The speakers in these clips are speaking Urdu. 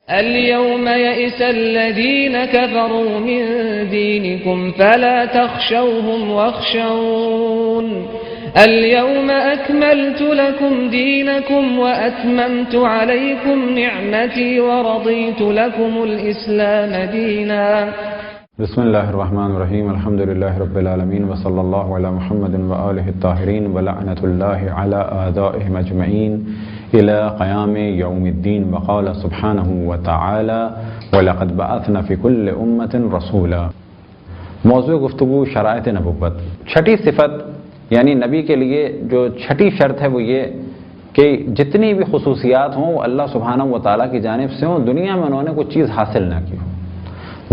اليوم يئس الذين كفروا من دينكم فلا تخشوهم واخشون اليوم أكملت لكم دينكم وأتممت عليكم نعمتي ورضيت لكم الإسلام دينا. بسم الله الرحمن الرحيم. الحمد لله رب العالمين وصلى الله على محمد وآله الطاهرين ولعنة الله على أعدائهم أجمعين إلى قيام يوم الدين. وقال سبحانه وتعالى وَلَقَدْ بَعَثْنَا فِي كُلِّ أُمَّةٍ رَسُولًا. موضوع گفتگو شرائط نبوت. چھٹی صفت یعنی نبی کے لیے جو چھٹی شرط ہے وہ یہ کہ جتنی بھی خصوصیات ہوں وہ اللہ سبحانہ و تعالیٰ کی جانب سے ہوں. دنیا میں انہوں نے کوئی چیز حاصل نہ کی ہو.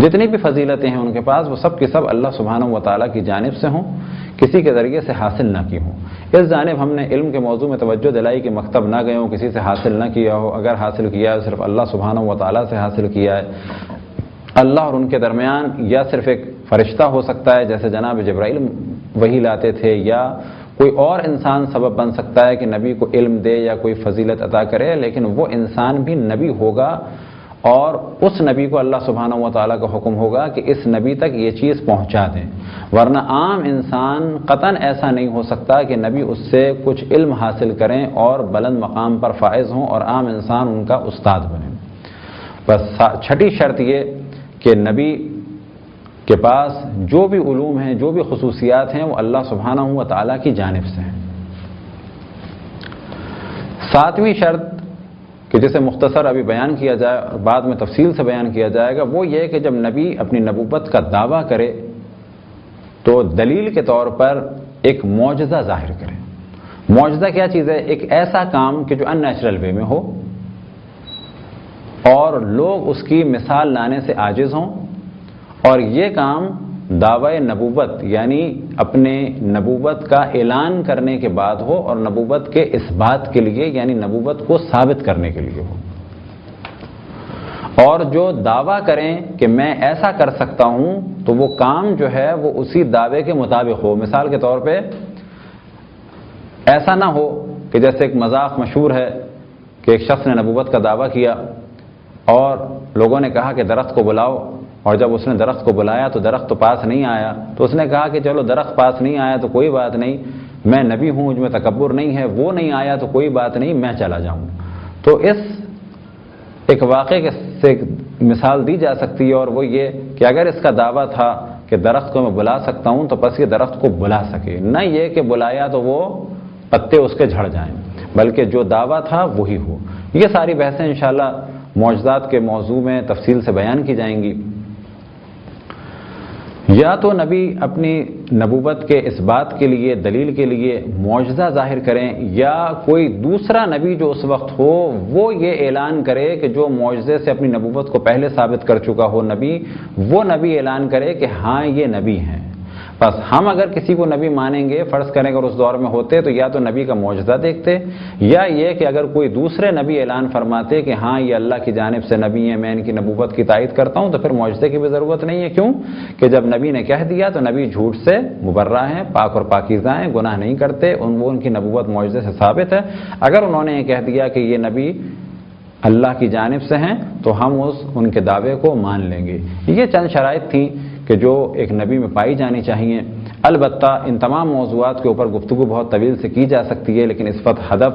جتنی بھی فضیلتیں ہیں ان کے پاس وہ سب کی سب اللہ سبحانہ و تعالیٰ کی جانب سے ہوں, کسی کے ذریعے سے حاصل نہ کی ہوں. اس جانب ہم نے علم کے موضوع میں توجہ دلائی کہ مکتب نہ گئے ہوں, کسی سے حاصل نہ کیا ہو. اگر حاصل کیا ہے صرف اللہ سبحانہ و تعالیٰ سے حاصل کیا ہے. اللہ اور ان کے درمیان یا صرف ایک فرشتہ ہو سکتا ہے جیسے جناب جبرائیل وحی لاتے تھے, یا کوئی اور انسان سبب بن سکتا ہے کہ نبی کو علم دے یا کوئی فضیلت عطا کرے, لیکن وہ انسان بھی نبی ہوگا اور اس نبی کو اللہ سبحانہ و تعالیٰ کا حکم ہوگا کہ اس نبی تک یہ چیز پہنچا دیں. ورنہ عام انسان قطعاً ایسا نہیں ہو سکتا کہ نبی اس سے کچھ علم حاصل کریں اور بلند مقام پر فائز ہوں اور عام انسان ان کا استاد بنے. بس چھٹی شرط یہ کہ نبی کے پاس جو بھی علوم ہیں, جو بھی خصوصیات ہیں وہ اللہ سبحانہ و تعالیٰ کی جانب سے ہیں. ساتویں شرط کہ جسے مختصر ابھی بیان کیا جائے اور بعد میں تفصیل سے بیان کیا جائے گا وہ یہ کہ جب نبی اپنی نبوت کا دعویٰ کرے تو دلیل کے طور پر ایک معجزہ ظاہر کرے. معجزہ کیا چیز ہے؟ ایک ایسا کام کہ جو ان نیچرل وے میں ہو اور لوگ اس کی مثال لانے سے عاجز ہوں, اور یہ کام دعوی نبوت یعنی اپنے نبوت کا اعلان کرنے کے بعد ہو اور نبوت کے اثبات کے لیے یعنی نبوت کو ثابت کرنے کے لیے ہو. اور جو دعویٰ کریں کہ میں ایسا کر سکتا ہوں تو وہ کام جو ہے وہ اسی دعوے کے مطابق ہو. مثال کے طور پہ ایسا نہ ہو کہ جیسے ایک مذاق مشہور ہے کہ ایک شخص نے نبوت کا دعویٰ کیا اور لوگوں نے کہا کہ درخت کو بلاؤ, اور جب اس نے درخت کو بلایا تو درخت تو پاس نہیں آیا, تو اس نے کہا کہ چلو درخت پاس نہیں آیا تو کوئی بات نہیں, میں نبی ہوں, مجھ میں تکبر نہیں ہے, وہ نہیں آیا تو کوئی بات نہیں, میں چلا جاؤں. تو اس ایک واقعے سے مثال دی جا سکتی ہے, اور وہ یہ کہ اگر اس کا دعویٰ تھا کہ درخت کو میں بلا سکتا ہوں تو بس یہ درخت کو بلا سکے, نہ یہ کہ بلایا تو وہ پتے اس کے جھڑ جائیں, بلکہ جو دعویٰ تھا وہی ہو. یہ ساری بحثیں انشاءاللہ معجزات کے موضوع میں تفصیل سے بیان کی جائیں گی. یا تو نبی اپنی نبوت کے اس بات کے لیے دلیل کے لیے معجزہ ظاہر کریں, یا کوئی دوسرا نبی جو اس وقت ہو وہ یہ اعلان کرے کہ جو معجزے سے اپنی نبوت کو پہلے ثابت کر چکا ہو نبی, وہ نبی اعلان کرے کہ ہاں یہ نبی ہیں. بس ہم اگر کسی کو نبی مانیں گے, فرض کریں اگر اس دور میں ہوتے تو یا تو نبی کا معجزہ دیکھتے, یا یہ کہ اگر کوئی دوسرے نبی اعلان فرماتے کہ ہاں یہ اللہ کی جانب سے نبی ہیں, میں ان کی نبوت کی تائید کرتا ہوں, تو پھر معجزے کی بھی ضرورت نہیں ہے. کیوں کہ جب نبی نے کہہ دیا تو نبی جھوٹ سے مبرہ ہیں, پاک اور پاکیزہ ہیں, گناہ نہیں کرتے, ان کی نبوت معجزے سے ثابت ہے. اگر انہوں نے یہ کہہ دیا کہ یہ نبی اللہ کی جانب سے ہیں تو ہم ان کے دعوے کو مان لیں گے. یہ چند شرائط تھیں کہ جو ایک نبی میں پائی جانی چاہیے. البتہ ان تمام موضوعات کے اوپر گفتگو بہت طویل سے کی جا سکتی ہے, لیکن اس وقت ہدف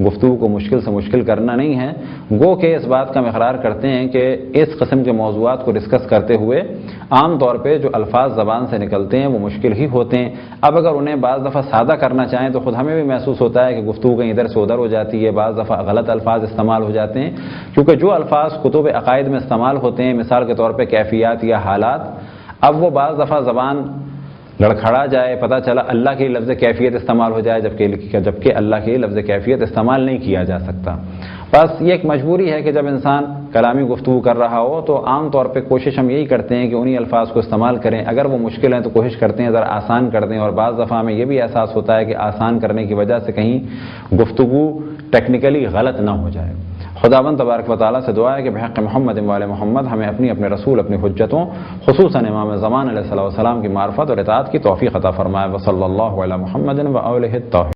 گفتگو کو مشکل سے مشکل کرنا نہیں ہے. گو کہ اس بات کا ہم اقرار کرتے ہیں کہ اس قسم کے موضوعات کو ڈسکس کرتے ہوئے عام طور پہ جو الفاظ زبان سے نکلتے ہیں وہ مشکل ہی ہوتے ہیں. اب اگر انہیں بعض دفعہ سادہ کرنا چاہیں تو خود ہمیں بھی محسوس ہوتا ہے کہ گفتگو کہیں ادھر سے ادھر ہو جاتی ہے, بعض دفعہ غلط الفاظ استعمال ہو جاتے ہیں, کیونکہ جو الفاظ کتب عقائد میں استعمال ہوتے ہیں, مثال کے طور پہ کیفیات یا حالات, اب وہ بعض دفعہ زبان لڑکھڑا جائے, پتہ چلا اللہ کے لفظ کیفیت استعمال ہو جائے جبکہ اللہ کے لفظ کیفیت استعمال نہیں کیا جا سکتا. بس یہ ایک مجبوری ہے کہ جب انسان کلامی گفتگو کر رہا ہو تو عام طور پہ کوشش ہم یہی کرتے ہیں کہ انہی الفاظ کو استعمال کریں. اگر وہ مشکل ہیں تو کوشش کرتے ہیں ذرا آسان کر دیں, اور بعض دفعہ ہمیں یہ بھی احساس ہوتا ہے کہ آسان کرنے کی وجہ سے کہیں گفتگو ٹیکنیکلی غلط نہ ہو جائے. خداوند تبارک و تعالیٰ سے دعا ہے کہ بحق محمد وآل محمد ہمیں اپنے رسول, اپنی حجتوں, خصوصاً امام زمان علیہ السلام کی معرفت اور اطاعت کی توفیق عطا فرمائے. وصلی اللہ علی محمد وآلہ الطاہرین.